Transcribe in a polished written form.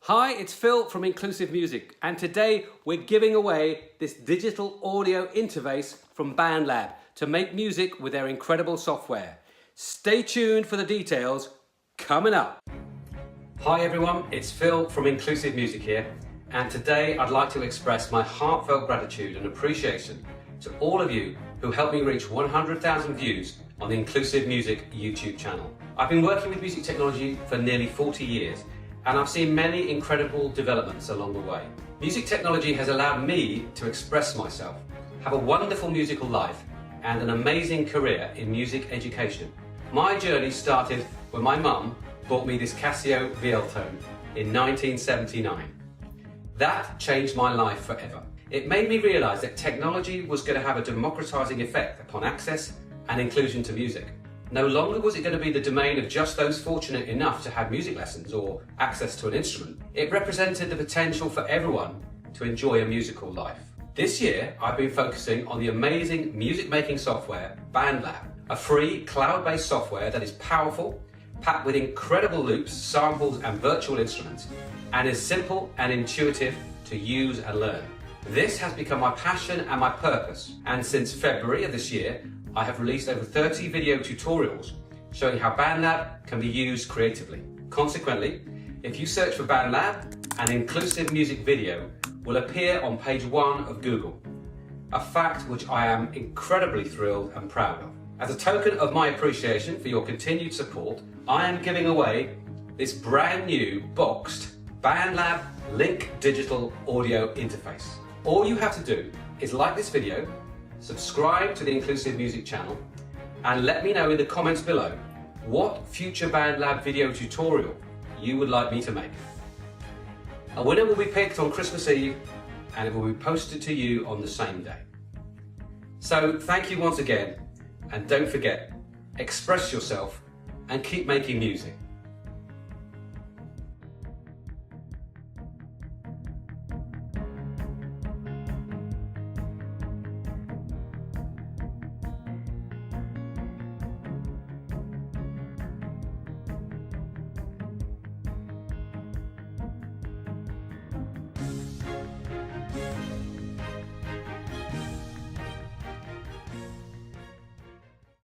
Hi, it's Phil from Inclusive Music, and today we're giving away this digital audio interface from BandLab to make music with their incredible software. Stay tuned for the details coming up. Hi everyone, it's Phil from Inclusive Music here, and today I'd like to express my heartfelt gratitude and appreciation to all of you who helped me reach 100,000 views on the Inclusive Music YouTube channel. I've been working with music technology for nearly 40 years, and I've seen many incredible developments along the way. Music technology has allowed me to express myself, have a wonderful musical life, and an amazing career in music education. My journey started when my mum bought me this Casio VL-Tone in 1979. That changed my life forever. It made me realise that technology was going to have a democratising effect upon access and inclusion to music. No longer was it going to be the domain of just those fortunate enough to have music lessons or access to an instrument. It represented the potential for everyone to enjoy a musical life. This year, I've been focusing on the amazing music-making software, BandLab, a free cloud-based software that is powerful, packed with incredible loops, samples, and virtual instruments, and is simple and intuitive to use and learn. This has become my passion and my purpose, and since February of this year, I have released over 30 video tutorials showing how BandLab can be used creatively. Consequently, if you search for BandLab, an inclusive music video will appear on page 1 of Google, a fact which I am incredibly thrilled and proud of. As a token of my appreciation for your continued support, I am giving away this brand new boxed BandLab Link Digital audio interface. All you have to do is like this video, subscribe to the Inclusive Music channel, and let me know in the comments below what future BandLab video tutorial you would like me to make. A winner will be picked on Christmas Eve, and it will be posted to you on the same day. So thank you once again, and don't forget, express yourself and keep making music.